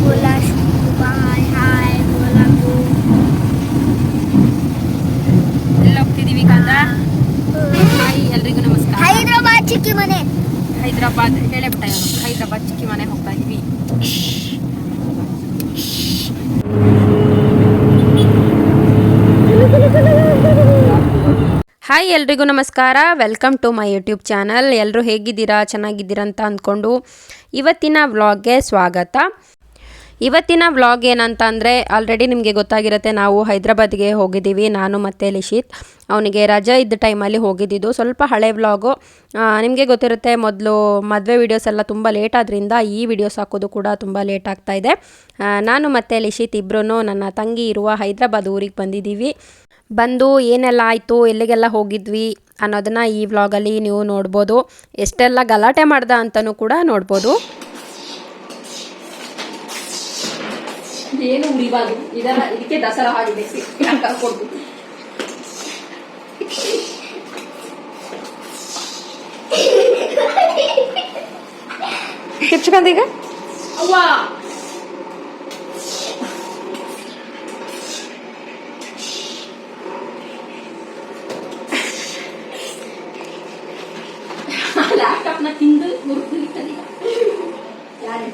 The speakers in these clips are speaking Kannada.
बोला शुभ हाय हाय बोला गो ಎಲ್ಲ ಹೋಗ್ತಿದೀವಿ ಕಂದ. ಹಾಯ್ ಎಲ್ರಿಗೂ ನಮಸ್ಕಾರ. ಹೈದರಾಬಾದ್ ಚಿಕ್ಕಿ ಮನೆ. ಹೈದರಾಬಾದ್ ಹೇಳೇ ಬಿಟ್ಟ ನಾನು. ಹೈದರಾಬಾದ್ ಚಿಕ್ಕಿ ಮನೆ ಹೋಗ್ತಾ ಇದೀವಿ. ಹಾಯ್ ಎಲ್ರಿಗೂ ನಮಸ್ಕಾರ. Welcome to my YouTube channel. ಎಲ್ಲರೂ ಹೇಗಿದ್ದೀರಾ, ಚೆನ್ನಾಗಿದ್ದೀರಾ ಅಂತ ಅಂದ್ಕೊಂಡು ಇವತ್ತಿನ ವ್ಲಾಗ್ಗೆ ಸ್ವಾಗತ. ಇವತ್ತಿನ ವ್ಲಾಗ್ ಏನಂತ ಅಂದರೆ ಆಲ್ರೆಡಿ ನಿಮಗೆ ಗೊತ್ತಾಗಿರುತ್ತೆ, ನಾವು ಹೈದರಾಬಾದ್ಗೆ ಹೋಗಿದ್ದೀವಿ ನಾನು ಮತ್ತು ಲಿಶಿತ್. ಅವನಿಗೆ ರಜೆ ಇದ್ದ ಟೈಮಲ್ಲಿ ಹೋಗಿದ್ದಿದ್ದು. ಸ್ವಲ್ಪ ಹಳೆ ವ್ಲಾಗು. ನಿಮಗೆ ಗೊತ್ತಿರುತ್ತೆ, ಮೊದಲು ಮದುವೆ ವೀಡಿಯೋಸ್ ಎಲ್ಲ ತುಂಬ ಲೇಟ್ ಆದ್ದರಿಂದ ಈ ವಿಡಿಯೋಸ್ ಹಾಕೋದು ಕೂಡ ತುಂಬ ಲೇಟ್ ಆಗ್ತಾಯಿದೆ. ನಾನು ಮತ್ತು ಲಿಶಿತ್ ಇಬ್ಬರೂ ನನ್ನ ತಂಗಿ ಇರುವ ಹೈದರಾಬಾದ್ ಊರಿಗೆ ಬಂದಿದ್ದೀವಿ. ಬಂದು ಏನೆಲ್ಲ ಆಯಿತು, ಎಲ್ಲಿಗೆಲ್ಲ ಹೋಗಿದ್ವಿ ಅನ್ನೋದನ್ನು ಈ ವ್ಲಾಗಲ್ಲಿ ನೀವು ನೋಡ್ಬೋದು. ಎಷ್ಟೆಲ್ಲ ಗಲಾಟೆ ಮಾಡ್ದ ಅಂತಲೂ ಕೂಡ ನೋಡ್ಬೋದು. ಏನು ಉರಿಬಾರ್ದು, ಇದಕ್ಕೆ ದಸರಾ ಆಗಿದೆ. ಹೆಚ್ಚುಕಂದೀಗ ಅವ್ವ ಲ್ಯಾಪ್ಟಾಪ್ನ ತಿಂದು ಮುರಿದು ಇಟ್ಟದೀಗ. ಯಾರು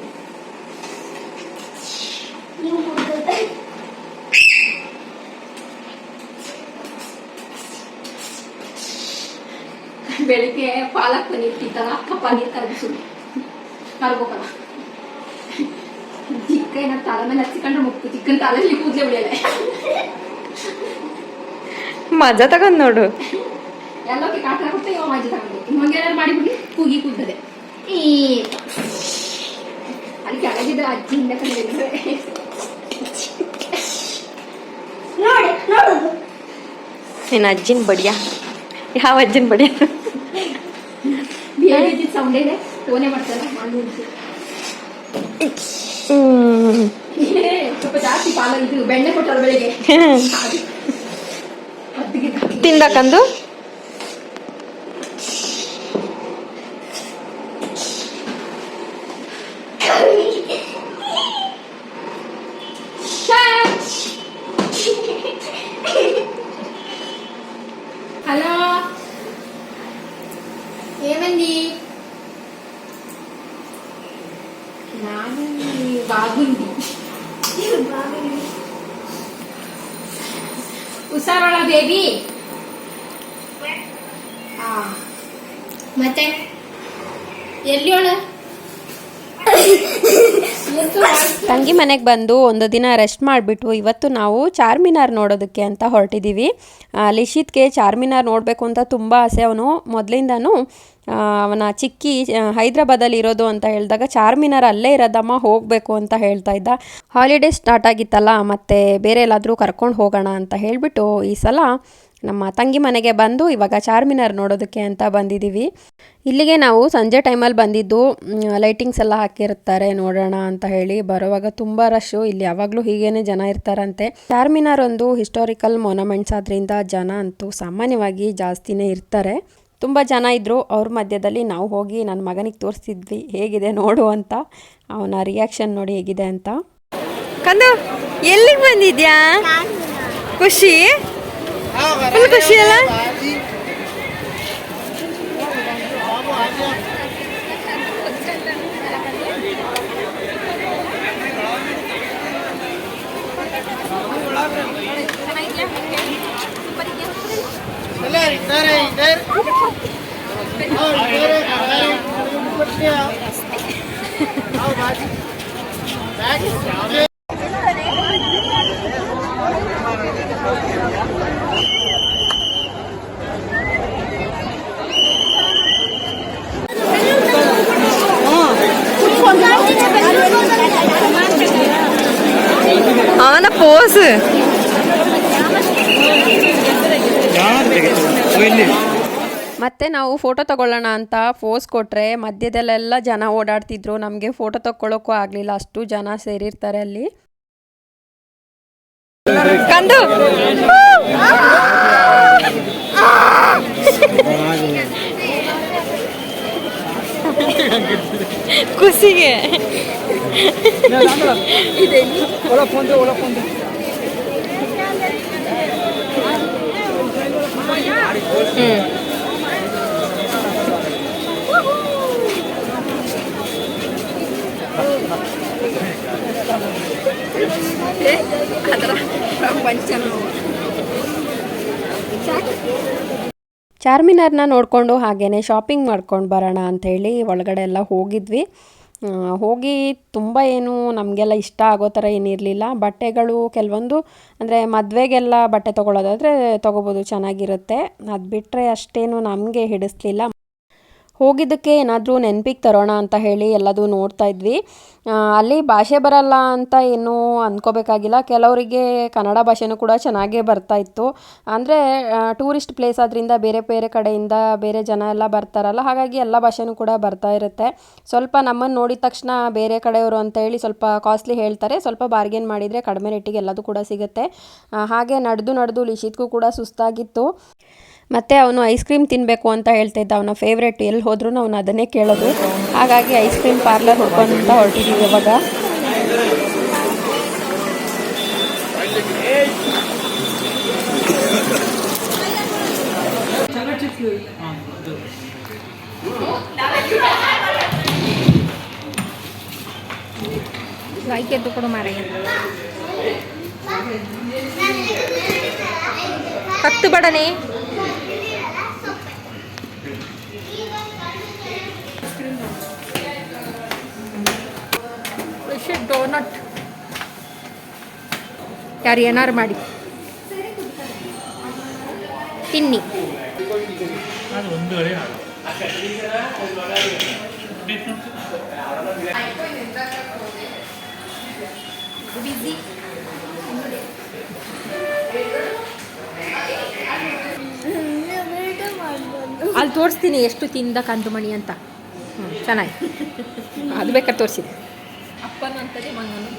ಬೆಳಿಗ್ಗೆ ಪಾಲಕ್ ಪನ್ನೀರ್ ತಿಂತಾರ, ಪನ್ನೀರ್ ಕರ್ಗೋಕಲ್ಲ. ಚಿಕ್ಕನ ತಲೆ ಮೇಲೆ ಹಚ್ಚಿಕೊಂಡ್ರೆ ಮುಕ್ಕು, ಚಿಕ್ಕನ ತಲೆಯಲ್ಲಿ ಕೂದಲೇ ಉಳಿಯಲ್ಲ. ಮಜಾ ತಗೊಂಡ್ ನೋಡು. ಎಲ್ಲೋಕೆ ಕಾಟ ಕೊಟ್ಟೆ ಇವ ಮಜಾ ತಗೊಂಡು ಇವಾಗೇನಾರು ಮಾಡಿಬಿಡಿ ಕೂಗಿ ಕೂಗ್ತದೆ. ಅದಕ್ಕೆ ಅಳಗಿದ್ರೆ ಅಜ್ಜಿ ಹಿಂದೆ ಕಂಡಿದ್ರೆ ನಿನ್ನ ಅಜ್ಜಿನ ಬಡಿಯ. ಯಾವ ಅಜ್ಜಿನ ಬಡಿಯ? ಸೌಂಡ್ ಇದೆ, ಫೋನೇ ಮಾಡ್ತಾರೆ. ಸ್ವಲ್ಪ ಜಾಸ್ತಿ ಪಾಲ ಇದು ಬೆಣ್ಣೆ ಕೊಟ್ಟರು ಬೆಳಿಗ್ಗೆ ತಿಂದಕಂದು. హలో ఏమండి? బాగుంది. ಹುಷಾರಳ ಬೇಬಿ. ಮತ್ತೆ ಎಲ್ಲಿ ಅವಳ ತಂಗಿ ಮನೆಗೆ ಬಂದು ಒಂದು ದಿನ ರೆಸ್ಟ್ ಮಾಡಿಬಿಟ್ಟು ಇವತ್ತು ನಾವು ಚಾರ್ಮಿನಾರ್ ನೋಡೋದಕ್ಕೆ ಅಂತ ಹೊರಟಿದ್ದೀವಿ. ಲಿಶಿತ್ಗೆ ಚಾರ್ಮಿನಾರ್ ನೋಡಬೇಕು ಅಂತ ತುಂಬ ಆಸೆ. ಅವನು ಮೊದಲಿಂದನೂ ಅವನ ಚಿಕ್ಕಿ ಹೈದ್ರಾಬಾದಲ್ಲಿ ಇರೋದು ಅಂತ ಹೇಳಿದಾಗ ಚಾರ್ಮಿನಾರ್ ಅಲ್ಲೇ ಇರೋದಮ್ಮ, ಹೋಗಬೇಕು ಅಂತ ಹೇಳ್ತಾ ಇದ್ದ. ಹಾಲಿಡೇ ಸ್ಟಾರ್ಟ್ ಆಗಿತ್ತಲ್ಲ, ಮತ್ತು ಬೇರೆ ಎಲ್ಲಾದರೂ ಕರ್ಕೊಂಡು ಹೋಗೋಣ ಅಂತ ಹೇಳಿಬಿಟ್ಟು ಈ ಸಲ ನಮ್ಮ ತಂಗಿ ಮನೆಗೆ ಬಂದು ಇವಾಗ ಚಾರ್ಮಿನಾರ್ ನೋಡೋದಕ್ಕೆ ಅಂತ ಬಂದಿದ್ದೀವಿ. ಇಲ್ಲಿಗೆ ನಾವು ಸಂಜೆ ಟೈಮಲ್ಲಿ ಬಂದಿದ್ದು. ಲೈಟಿಂಗ್ಸ್ ಎಲ್ಲ ಹಾಕಿರ್ತಾರೆ ನೋಡೋಣ ಅಂತ ಹೇಳಿ. ಬರುವಾಗ ತುಂಬ ರಶ್ಶು. ಇಲ್ಲಿ ಯಾವಾಗಲೂ ಹೀಗೇನೆ ಜನ ಇರ್ತಾರಂತೆ. ಚಾರ್ಮಿನಾರ್ ಒಂದು ಹಿಸ್ಟಾರಿಕಲ್ ಮೊನಮೆಂಟ್ಸ್ ಆದ್ದರಿಂದ ಜನ ಅಂತೂ ಸಾಮಾನ್ಯವಾಗಿ ಜಾಸ್ತಿನೇ ಇರ್ತಾರೆ. ತುಂಬ ಜನ ಇದ್ದರು. ಅವ್ರ ಮಧ್ಯದಲ್ಲಿ ನಾವು ಹೋಗಿ ನನ್ನ ಮಗನಿಗೆ ತೋರಿಸ್ತಿದ್ವಿ ಹೇಗಿದೆ ನೋಡು ಅಂತ. ಅವನ ರಿಯಾಕ್ಷನ್ ನೋಡಿ ಹೇಗಿದೆ ಅಂತ. ಕಂದು ಎಲ್ಲಿಗೆ ಬಂದಿದ್ಯಾ? ಖುಷಿ, ಫುಲ್ ಖುಷಿ ಅಲ್ಲ? ಅವನ ಪೋಸ್. ಮತ್ತೆ ನಾವು ಫೋಟೋ ತಗೊಳ್ಳೋಣ ಅಂತ ಫೋಸ್ ಕೊಟ್ಟರೆ ಮಧ್ಯದಲ್ಲೆಲ್ಲ ಜನ ಓಡಾಡ್ತಿದ್ರು. ನಮಗೆ ಫೋಟೋ ತಗೊಳ್ಳೋಕ್ಕೂ ಆಗಲಿಲ್ಲ, ಅಷ್ಟು ಜನ ಸೇರಿರ್ತಾರೆ ಅಲ್ಲಿ. ಕಂದು ಖುಷಿಗೆ ಅದರ ಪ್ರಪಂಚ ಚಾರ್ಮಿನಾರ್ನ ನೋಡಿಕೊಂಡು ಹಾಗೇ ಶಾಪಿಂಗ್ ಮಾಡ್ಕೊಂಡು ಬರೋಣ ಅಂಥೇಳಿ ಒಳಗಡೆ ಎಲ್ಲ ಹೋಗಿದ್ವಿ. ಹೋಗಿ ತುಂಬ ಏನು ನಮಗೆಲ್ಲ ಇಷ್ಟ ಆಗೋ ಥರ ಏನಿರಲಿಲ್ಲ. ಬಟ್ಟೆಗಳು ಕೆಲವೊಂದು ಅಂದರೆ ಮದುವೆಗೆಲ್ಲ ಬಟ್ಟೆ ತೊಗೊಳ್ಳೋದಾದರೆ ತೊಗೋಬೋದು, ಚೆನ್ನಾಗಿರುತ್ತೆ. ಅದು ಬಿಟ್ಟರೆ ಅಷ್ಟೇನು ನಮಗೆ ಹಿಡಿಸ್ಲಿಲ್ಲ. ಹೋಗಿದ್ದಕ್ಕೆ ಏನಾದರೂ ನೆನಪಿಗೆ ತರೋಣ ಅಂತ ಹೇಳಿ ಎಲ್ಲದೂ ನೋಡ್ತಾ ಇದ್ವಿ. ಅಲ್ಲಿ ಭಾಷೆ ಬರಲ್ಲ ಅಂತ ಏನೂ ಅಂದ್ಕೋಬೇಕಾಗಿಲ್ಲ. ಕೆಲವರಿಗೆ ಕನ್ನಡ ಭಾಷೆನೂ ಕೂಡ ಚೆನ್ನಾಗೇ ಬರ್ತಾಯಿತ್ತು. ಅಂದರೆ ಟೂರಿಸ್ಟ್ ಪ್ಲೇಸ್ ಆದ್ದರಿಂದ ಬೇರೆ ಬೇರೆ ಕಡೆಯಿಂದ ಬೇರೆ ಜನ ಎಲ್ಲ ಬರ್ತಾರಲ್ಲ, ಹಾಗಾಗಿ ಎಲ್ಲ ಭಾಷೆನೂ ಕೂಡ ಬರ್ತಾ ಇರುತ್ತೆ. ಸ್ವಲ್ಪ ನಮ್ಮನ್ನು ನೋಡಿದ ತಕ್ಷಣ ಬೇರೆ ಕಡೆಯವರು ಅಂತ ಹೇಳಿ ಸ್ವಲ್ಪ ಕಾಸ್ಟ್ಲಿ ಹೇಳ್ತಾರೆ. ಸ್ವಲ್ಪ ಬಾರ್ಗೇನ್ ಮಾಡಿದರೆ ಕಡಿಮೆ ರೇಟಿಗೆ ಎಲ್ಲದೂ ಕೂಡ ಸಿಗುತ್ತೆ. ಹಾಗೆ ನಡೆದು ಲಿಶಿತ್ಗೂ ಕೂಡ ಸುಸ್ತಾಗಿತ್ತು. ಮತ್ತು ಅವನು ಐಸ್ ಕ್ರೀಮ್ ತಿನ್ನಬೇಕು ಅಂತ ಹೇಳ್ತಿದ್ದ. ಅವನ ಫೇವ್ರೇಟ್, ಎಲ್ಲಿ ಹೋದ್ರೂ ಅವನು ಅದನ್ನೇ ಕೇಳೋದು. ಹಾಗಾಗಿ ಐಸ್ ಕ್ರೀಮ್ ಪಾರ್ಲರ್ ಹುಡ್ಕೊಂತ ಹೊರಟಿದ್ದೀವಿ ಇವಾಗ. ಹತ್ತು ಬಡನೆ ಡೋನಟ್ ಯಾರು ಏನಾರು ಮಾಡಿ ತಿನ್ನಿ. ಅಲ್ಲಿ ತೋರಿಸ್ತೀನಿ ಎಷ್ಟು ತಿಂದ ಕಂದುಮಣಿ ಅಂತ. ಚೆನ್ನಾಗಿ ಅದು ಬೇಕಾದ್ರೆ ತೋರಿಸಿದೆ. ಅಪ್ಪನ ಅಂತದೆ ಮಗನು.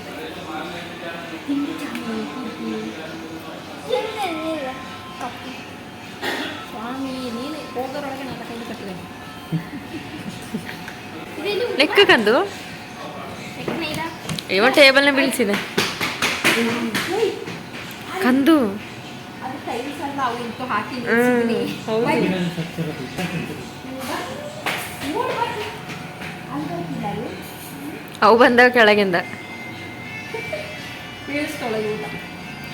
ಸ್ವಾಮಿ ನೀನು ಹೋಗೋರೊಳಗೆ ನನ್ನ ಕೈಲಿ ಕಟ್ಟಿದೆ. ಲೆಕ್ಕ ಕಂದು ಇವ ಟೇಬಲ್ನ ಬೀಳ್ಸಿದೆ ಕಂದು. ಅವು ಬಂದ ಕೆಳಗಿಂದ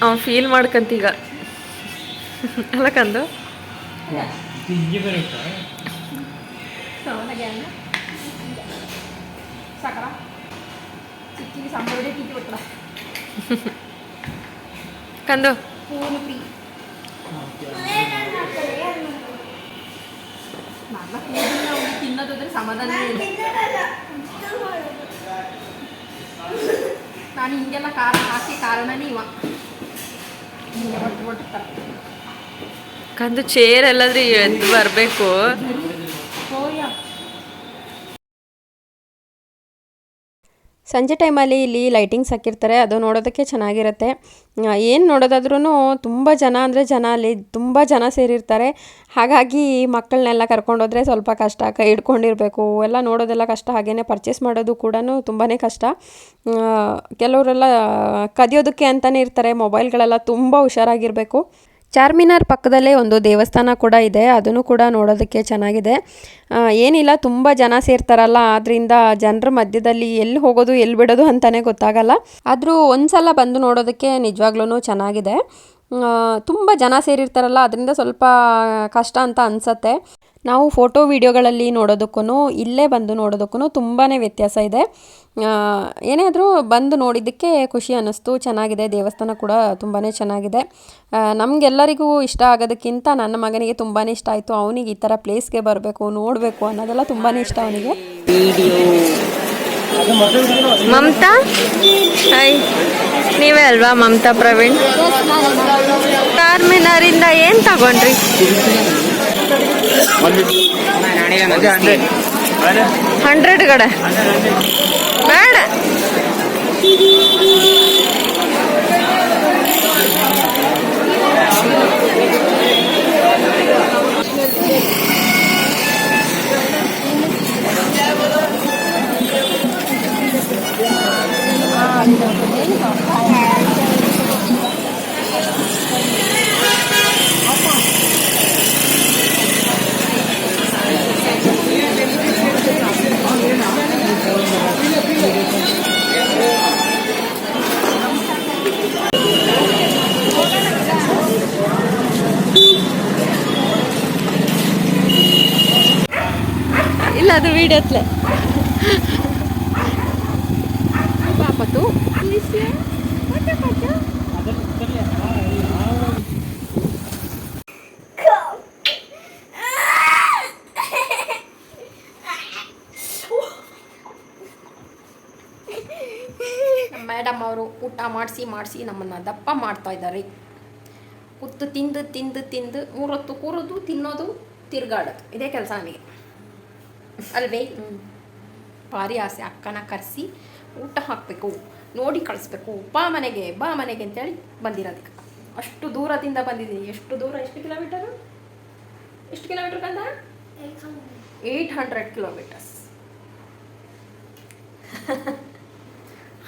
ಅವ ಫೀಲ್ ಮಾಡ್ಕಂತೀಗ ಅಲ್ಲ ಕಂದು. ಕಂದು ತಿನ್ನೋದಾದ್ರೆ ಸಮಾಧಾನ ಇಲ್ಲ. ನಾನು ಹಿಂಗೆಲ್ಲ ಖಾರ ಹಾಕಿ ಕಾರಣನೇ ಇವ ಕಂದು. ಚೇರ್ ಎಲ್ಲಾದ್ರೂ ಎದ್ದು ಬರಬೇಕು. ಸಂಜೆ ಟೈಮಲ್ಲಿ ಇಲ್ಲಿ ಲೈಟಿಂಗ್ಸ್ ಹಾಕಿರ್ತಾರೆ, ಅದು ನೋಡೋದಕ್ಕೆ ಚೆನ್ನಾಗಿರುತ್ತೆ. ಏನು ನೋಡೋದಾದ್ರೂ ತುಂಬ ಜನ ಅಂದರೆ ಜನ, ಅಲ್ಲಿ ತುಂಬ ಜನ ಸೇರಿರ್ತಾರೆ. ಹಾಗಾಗಿ ಮಕ್ಕಳನ್ನೆಲ್ಲ ಕರ್ಕೊಂಡೋದ್ರೆ ಸ್ವಲ್ಪ ಕಷ್ಟ, ಕೈ ಹಿಡ್ಕೊಂಡಿರಬೇಕು, ಎಲ್ಲ ನೋಡೋದೆಲ್ಲ ಕಷ್ಟ. ಹಾಗೆಯೇ ಪರ್ಚೇಸ್ ಮಾಡೋದು ಕೂಡ ತುಂಬಾ ಕಷ್ಟ. ಕೆಲವರೆಲ್ಲ ಕದಿಯೋದಕ್ಕೆ ಅಂತಲೇ ಇರ್ತಾರೆ. ಮೊಬೈಲ್ಗಳೆಲ್ಲ ತುಂಬ ಹುಷಾರಾಗಿರಬೇಕು. ಚಾರ್ಮಿನಾರ್ ಪಕ್ಕದಲ್ಲೇ ಒಂದು ದೇವಸ್ಥಾನ ಕೂಡ ಇದೆ, ಅದನ್ನು ಕೂಡ ನೋಡೋದಕ್ಕೆ ಚೆನ್ನಾಗಿದೆ. ಏನಿಲ್ಲ, ತುಂಬ ಜನ ಸೇರ್ತಾರಲ್ಲ, ಆದ್ದರಿಂದ ಜನರ ಮಧ್ಯದಲ್ಲಿ ಎಲ್ಲಿ ಹೋಗೋದು ಎಲ್ಲಿ ಬಿಡೋದು ಅಂತಲೇ ಗೊತ್ತಾಗಲ್ಲ. ಆದರೂ ಒಂದು ಸಲ ಬಂದು ನೋಡೋದಕ್ಕೆ ನಿಜವಾಗ್ಲೂ ಚೆನ್ನಾಗಿದೆ. ತುಂಬ ಜನ ಸೇರಿರ್ತಾರಲ್ಲ, ಅದರಿಂದ ಸ್ವಲ್ಪ ಕಷ್ಟ ಅಂತ ಅನಿಸತ್ತೆ. ನಾವು ಫೋಟೋ ವಿಡಿಯೋಗಳಲ್ಲಿ ನೋಡೋದಕ್ಕೂ ಇಲ್ಲೇ ಬಂದು ನೋಡೋದಕ್ಕೂ ತುಂಬಾ ವ್ಯತ್ಯಾಸ ಇದೆ. ಏನೇ ಆದರೂ ಬಂದು ನೋಡಿದ್ದಕ್ಕೆ ಖುಷಿ ಅನ್ನಿಸ್ತು. ಚೆನ್ನಾಗಿದೆ, ದೇವಸ್ಥಾನ ಕೂಡ ತುಂಬಾ ಚೆನ್ನಾಗಿದೆ. ನಮಗೆಲ್ಲರಿಗೂ ಇಷ್ಟ ಆಗೋದಕ್ಕಿಂತ ನನ್ನ ಮಗನಿಗೆ ತುಂಬಾ ಇಷ್ಟ ಆಯಿತು. ಅವನಿಗೆ ಈ ಥರ ಪ್ಲೇಸ್ಗೆ ಬರಬೇಕು, ನೋಡಬೇಕು ಅನ್ನೋದೆಲ್ಲ ತುಂಬಾ ಇಷ್ಟ ಅವನಿಗೆ. ಮಮತಾ, ಹಾಯ್, ನೀವೇ ಅಲ್ವಾ ಮಮತಾ ಪ್ರವೀಣ್? ಚಾರ್ಮಿನಾರಿಂದ ಏನು ತಗೊಂಡ್ರಿ? 100 ಕಡೆ ಬೇಡ. ಇಲ್ಲ ಅದು ವಿಡಿಯೋತ್ಲೆ ಪಾಪತ್ತು ಮೇಡಮ್ ಅವರು ಊಟ ಮಾಡಿಸಿ ನಮ್ಮನ್ನು ದಪ್ಪ ಮಾಡ್ತಾ ಇದ್ದಾರೆ. ಕೂತು ತಿಂದು ಮೂರೊತ್ತು ಕೂರೋದು, ತಿನ್ನೋದು, ತಿರ್ಗಾಡೋದು ಇದೇ ಕೆಲಸ ನನಗೆ ಅಲ್ವೇ. ಭಾರಿ ಆಸೆ ಅಕ್ಕನ ಕರೆಸಿ ಊಟ ಹಾಕಬೇಕು, ನೋಡಿ ಕಳಿಸ್ಬೇಕು, ಬಾ ಮನೆಗೆ ಅಂತೇಳಿ ಬಂದಿರೋದಕ್ಕೆ. ಅಷ್ಟು ದೂರದಿಂದ ಬಂದಿದ್ದೀನಿ. ಎಷ್ಟು ದೂರ? ಎಷ್ಟು ಕಿಲೋಮೀಟರ್ ಕಂದ? 800 ಕಿಲೋಮೀಟರ್ಸ್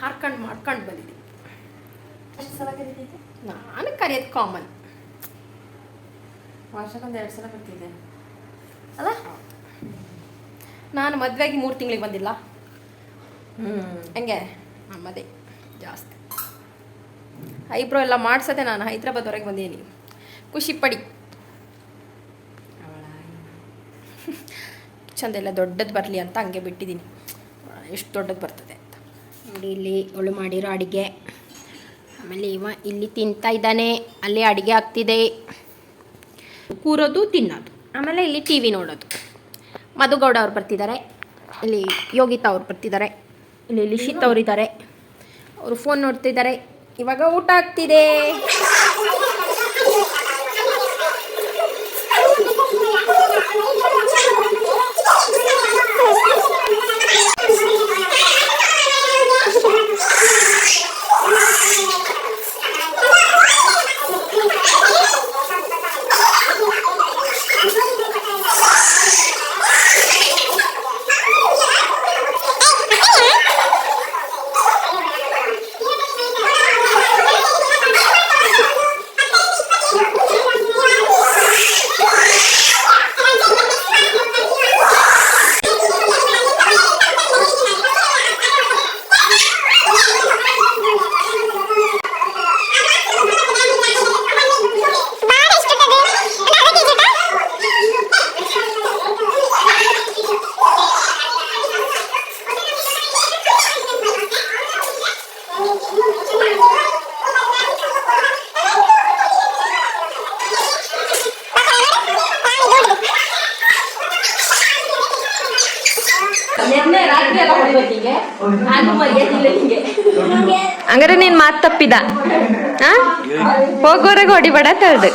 ಹಾರ್ಕೊಂಡು ಮಾಡ್ಕೊಂಡು ಬಂದಿದ್ದೀನಿ. ಎಷ್ಟು ಸಲ ಕರೀತಿದ್ದೆ? ನಾನು ಕರೆಯೋದು ಕಾಮನ್. ವರ್ಷಕ್ಕೊಂದು 2 ಸಲ ಬರ್ತಿದ್ದೆ ಅಲ್ಲ. ನಾನು ಮದುವೆಗೆ 3 ತಿಂಗಳಿಗೆ ಬಂದಿಲ್ಲ. ಹಂಗೆ ನಮ್ಮದೇ ಜಾಸ್ತಿ. ಐಬ್ರೋ ಎಲ್ಲ ಮಾಡಿಸೋದೆ ನಾನು ಹೈದ್ರಾಬಾದ್ವರೆಗೆ ಬಂದಿದ್ದೀನಿ. ಖುಷಿ ಪಡಿ. ಚಂದೆಲ್ಲ ದೊಡ್ಡದು ಬರಲಿ ಅಂತ ಹಂಗೆ ಬಿಟ್ಟಿದ್ದೀನಿ. ಎಷ್ಟು ದೊಡ್ಡದು ಬರ್ತದೆ ಅಂತ ನೋಡಿ. ಇಲ್ಲಿ ಅವಳು ಮಾಡಿರೋ ಅಡುಗೆ. ಆಮೇಲೆ ಇಲ್ಲಿ ತಿಂತಾ ಇದ್ದಾನೆ, ಅಲ್ಲಿ ಅಡುಗೆ ಆಗ್ತಿದೆ. ಕೂರೋದು, ತಿನ್ನೋದು, ಆಮೇಲೆ ಇಲ್ಲಿ ಟಿ ವಿ ನೋಡೋದು. ಮಧುಗೌಡ ಅವ್ರು ಬರ್ತಿದ್ದಾರೆ, ಇಲ್ಲಿ ಯೋಗಿತಾ ಅವ್ರು ಬರ್ತಿದ್ದಾರೆ, ಇಲ್ಲಿ ಲಿಶಿತ್ ಅವರಿದ್ದಾರೆ, ಅವರು ಫೋನ್ ನೋಡ್ತಿದ್ದಾರೆ. ಇವಾಗ ಊಟ ಆಗ್ತಿದೆ. ಹಂಗಾರೆ ನೀನ್ ಮಾತು ತಪ್ಪಿದ. ಹೋಗೋರೆಗೆ ಹೊಡಿಬೇಡ ತಳ್ದು.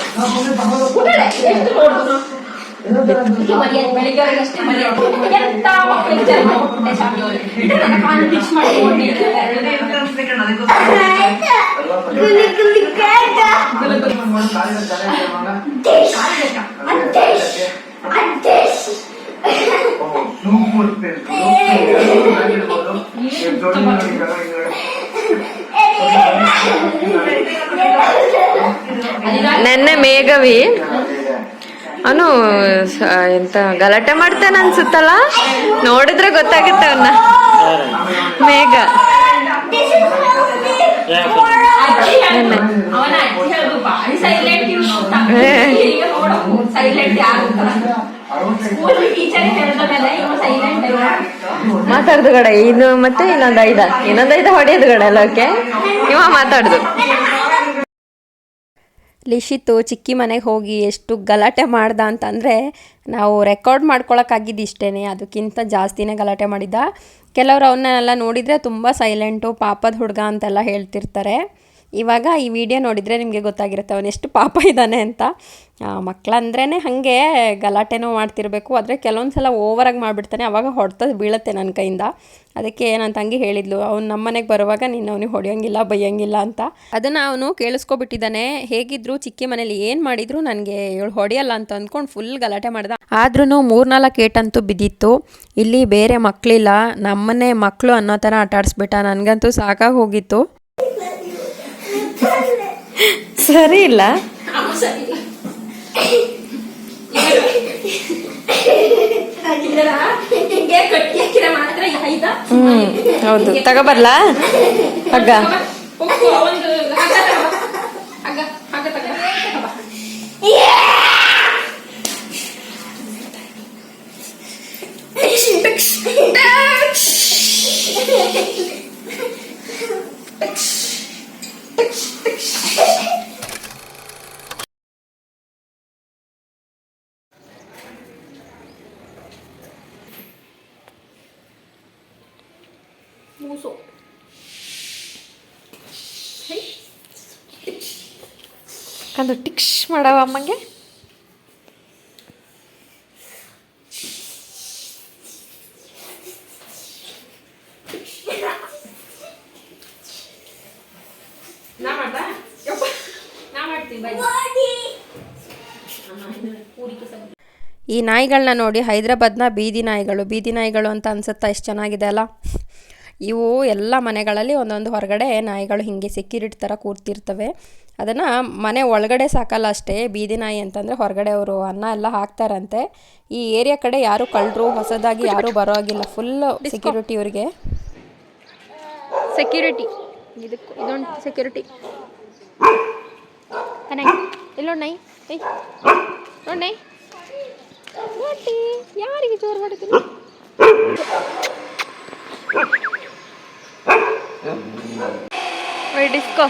ನೆನ್ನೆ ಮೇಘವಿ ಅವನು ಎಂತ ಗಲಾಟೆ ಮಾಡ್ತಾನೆ ಅನ್ಸುತ್ತಲ್ಲ, ನೋಡಿದ್ರೆ ಗೊತ್ತಾಗುತ್ತೆ ಅವನ್ನ. ಮೇಘ ಮಾತಾಡ್ದು ಗಡ ಇದು ಮತ್ತೆ ಇನ್ನೊಂದೈದ ಹೊಡೆಯೋದು ಗಡ ಎಲ್ಲ. ಓಕೆ, ಇವ ಮಾತಾಡ್ದು. ಲಿಶಿತ್ತು ಚಿಕ್ಕಿ ಮನೆಗೆ ಹೋಗಿ ಎಷ್ಟು ಗಲಾಟೆ ಮಾಡ್ದ ಅಂತಂದರೆ ನಾವು ರೆಕಾರ್ಡ್ ಮಾಡ್ಕೊಳಕ್ಕಾಗಿದ್ದು ಇಷ್ಟೇ, ಅದಕ್ಕಿಂತ ಜಾಸ್ತಿನೇ ಗಲಾಟೆ ಮಾಡಿದ್ದ. ಕೆಲವರು ಅವನ್ನೆಲ್ಲ ನೋಡಿದರೆ ತುಂಬ ಸೈಲೆಂಟು, ಪಾಪದ ಹುಡುಗ ಅಂತೆಲ್ಲ ಹೇಳ್ತಿರ್ತಾರೆ. ಇವಾಗ ಈ ವಿಡಿಯೋ ನೋಡಿದರೆ ನಿಮಗೆ ಗೊತ್ತಾಗಿರುತ್ತೆ ಅವನೆಷ್ಟು ಪಾಪ ಇದ್ದಾನೆ ಅಂತ. ಮಕ್ಕಳಂದ್ರೇ ಹಾಗೆ ಗಲಾಟೆನೂ ಮಾಡ್ತಿರಬೇಕು, ಆದರೆ ಕೆಲವೊಂದು ಸಲ ಓವರಾಗಿ ಮಾಡಿಬಿಡ್ತಾನೆ, ಆವಾಗ ಹೊಡೆತದ್ದು ಬೀಳುತ್ತೆ ನನ್ನ ಕೈಯಿಂದ. ಅದಕ್ಕೆ ನನ್ನ ತಂಗಿ ಹೇಳಿದ್ಲು, ಅವ್ನು ನಮ್ಮ ಮನೆಗೆ ಬರುವಾಗ ನೀನು ಅವನಿಗೆ ಹೊಡೆಯೋಂಗಿಲ್ಲ ಬೈಯೋಂಗಿಲ್ಲ ಅಂತ. ಅದನ್ನು ಅವನು ಕೇಳಿಸ್ಕೊಬಿಟ್ಟಿದ್ದಾನೆ. ಹೇಗಿದ್ರು ಚಿಕ್ಕಿ ಮನೇಲಿ ಏನು ಮಾಡಿದ್ರು ನನಗೆ ಇವಳು ಹೊಡೆಯಲ್ಲ ಅಂತ ಅಂದ್ಕೊಂಡು ಫುಲ್ ಗಲಾಟೆ ಮಾಡ್ದ. ಆದ್ರೂ 3-4 ಏಟಂತೂ ಬಿದ್ದಿತ್ತು. ಇಲ್ಲಿ ಬೇರೆ ಮಕ್ಕಳಿಲ್ಲ, ನಮ್ಮನೆ ಮಕ್ಕಳು ಅನ್ನೋ ಥರ ಆಟ ಆಡಿಸ್ಬಿಟ್ಟ. ನನಗಂತೂ ಸಾಕಾಗಿ ಹೋಗಿತ್ತು. ಸರಿ ಇಲ್ಲ ಹೌದು, ತಗೋಬರ್ಲಾ ಹಗ್ಗ. ಕಂದು ಟಿಕ್ಸ್ ಮಾಡವ ಅಮ್ಮಂಗೆ. ಈ ನಾಯಿಗಳನ್ನ ನೋಡಿ ಹೈದ್ರಾಬಾದ್ನ ಬೀದಿ ನಾಯಿಗಳು ಅಂತ ಅನ್ಸುತ್ತಾ, ಎಷ್ಟು ಚೆನ್ನಾಗಿದೆ ಅಲ್ಲ. ಇವು ಎಲ್ಲ ಮನೆಗಳಲ್ಲಿ ಒಂದೊಂದು ಹೊರಗಡೆ ನಾಯಿಗಳು ಹೀಗೆ ಸೆಕ್ಯೂರಿಟಿ ಥರ ಕೂರ್ತಿರ್ತವೆ. ಅದನ್ನು ಮನೆ ಒಳಗಡೆ ಸಾಕಲ್ಲ ಅಷ್ಟೇ. ಬೀದಿ ನಾಯಿ ಅಂತಂದರೆ ಹೊರಗಡೆ ಅವರು ಅನ್ನ ಎಲ್ಲ ಹಾಕ್ತಾರಂತೆ. ಈ ಏರಿಯಾ ಕಡೆ ಯಾರು ಕಳ್ಳರು ಹೊಸದಾಗಿ ಯಾರೂ ಬರೋ ಆಗಿಲ್ಲ, ಫುಲ್ ಸೆಕ್ಯೂರಿಟಿ ಇವರಿಗೆ. ಸೆಕ್ಯೂರಿಟಿ ಇದೊಂದು ಸೆಕ್ಯೂರಿಟಿ. ಎಲ್ಲೋ ನೈ ನೋಡಿ ಯಾರಿಗೆ ಜೋರು ಮಾಡ್ತೀನಿ. ಡಿಸ್ಕೋ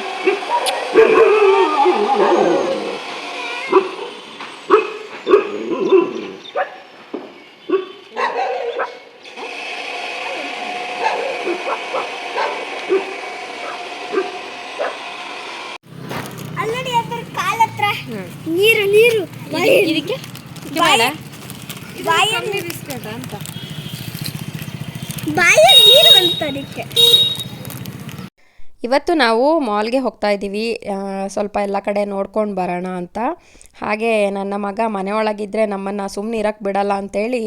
ಅಲ್ಲಡಿ ಅದರ ಕಾಲ ಹತ್ರ ನೀರು ಇದಕ್ಕೆ ಬಾಯಲ್ಲಿ ಬಿಸ್ಕೆಟ್ ಅಂತ ಬಾಯಲ್ಲಿ ನೀರು ಅಂತ ಅದಕ್ಕೆ. ಇವತ್ತು ನಾವು ಮಾಲ್ಗೆ ಹೋಗ್ತಾ ಇದ್ದೀವಿ, ಸ್ವಲ್ಪ ಎಲ್ಲ ಕಡೆ ನೋಡ್ಕೊಂಡು ಬರೋಣ ಅಂತ. ಹಾಗೆ ನನ್ನ ಮಗ ಮನೆಯೊಳಗಿದ್ದರೆ ನಮ್ಮನ್ನು ಸುಮ್ಮನೆ ಇರೋಕ್ಕೆ ಬಿಡಲ್ಲ ಅಂತೇಳಿ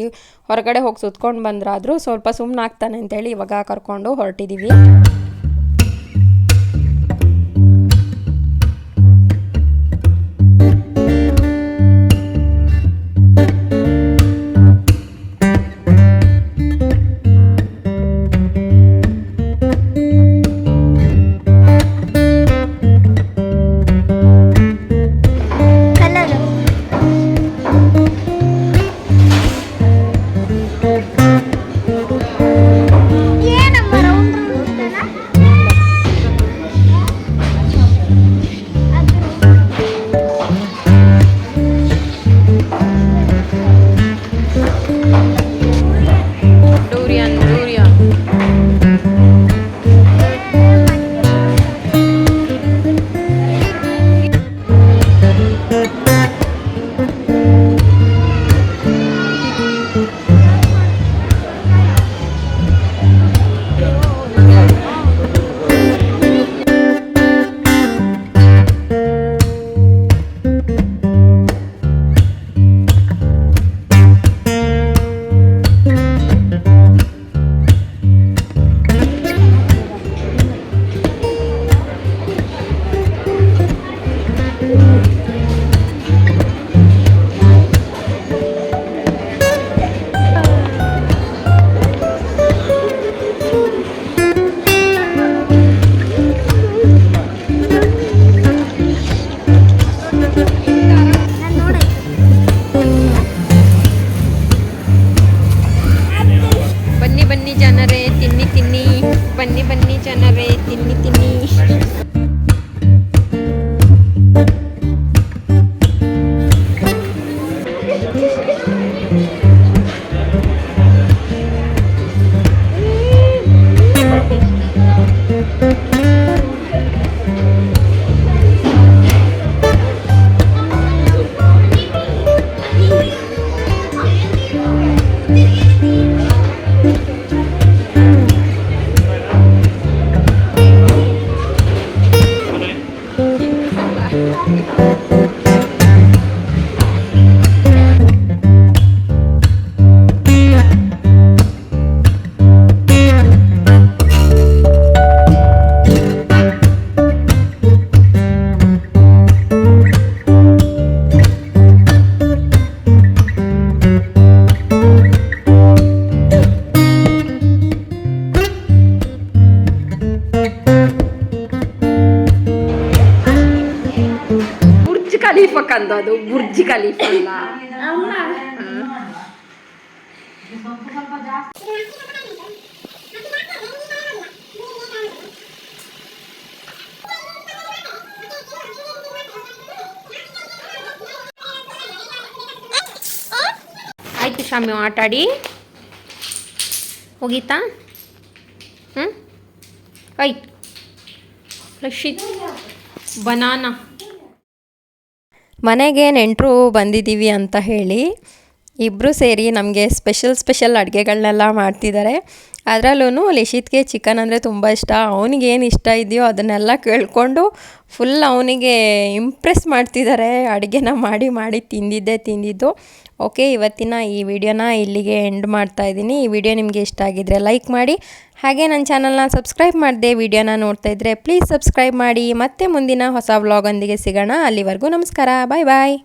ಹೊರಗಡೆ ಹೋಗಿ ಸುತ್ಕೊಂಡು ಬಂದ್ರಾದರೂ ಸ್ವಲ್ಪ ಸುಮ್ಮನೆ ಆಗ್ತಾನೆ ಅಂತೇಳಿ ಇವಾಗ ಕರ್ಕೊಂಡು ಹೊರಟಿದ್ದೀವಿ. ಬನ್ನಿ ಜನರೇ ತಿನ್ನಿ. ಖಲೀಫಾ ಕಂದು ಅದು ಬುರ್ಜ್ ಖಲೀಫಾ ಅಲ್ಲ. ಅಮ್ಮ ಆಯ್ತು ಶಾಮಿ ಆಟಾಡಿ ಹೋಗಿತ್ತಾ. ಆಯ್ತು ರಕ್ಷಿತ್ ಬನಾನಾ. ಮನೆಗೆ ನೆಂಟರು ಬಂದಿದ್ದೀವಿ ಅಂತ ಹೇಳಿ ಇಬ್ಬರು ಸೇರಿ ನಮಗೆ ಸ್ಪೆಷಲ್ ಅಡುಗೆಗಳನ್ನೆಲ್ಲ ಮಾಡ್ತಿದ್ದಾರೆ. ಅದರಲ್ಲೂ ಲಿಶಿತ್ಗೆ ಚಿಕನ್ ಅಂದರೆ ತುಂಬ ಇಷ್ಟ. ಅವನಿಗೇನು ಇಷ್ಟ ಇದೆಯೋ ಅದನ್ನೆಲ್ಲ ಕೇಳಿಕೊಂಡು ಫುಲ್ ಅವನಿಗೆ ಇಂಪ್ರೆಸ್ ಮಾಡ್ತಿದ್ದಾರೆ. ಅಡುಗೆನ ಮಾಡಿ ತಿಂದಿದ್ದು. ಓಕೆ, ಇವತ್ತಿನ ಈ ವಿಡಿಯೋನ ಇಲ್ಲಿಗೆ ಎಂಡ್ ಮಾಡ್ತಾಯಿದ್ದೀನಿ. ಈ ವಿಡಿಯೋ ನಿಮಗೆ ಇಷ್ಟ ಆಗಿದ್ದರೆ ಲೈಕ್ ಮಾಡಿ, ಹಾಗೆ ನನ್ನ ಚಾನಲ್ನ ಸಬ್ಸ್ಕ್ರೈಬ್ ಮಾಡದೆ ವಿಡಿಯೋನ ನೋಡ್ತಾ ಇದ್ದರೆ ಪ್ಲೀಸ್ ಸಬ್ಸ್ಕ್ರೈಬ್ ಮಾಡಿ. ಮತ್ತೆ ಮುಂದಿನ ಹೊಸ ವ್ಲಾಗೊಂದಿಗೆ ಸಿಗೋಣ. ಅಲ್ಲಿವರೆಗೂ ನಮಸ್ಕಾರ, ಬಾಯ್.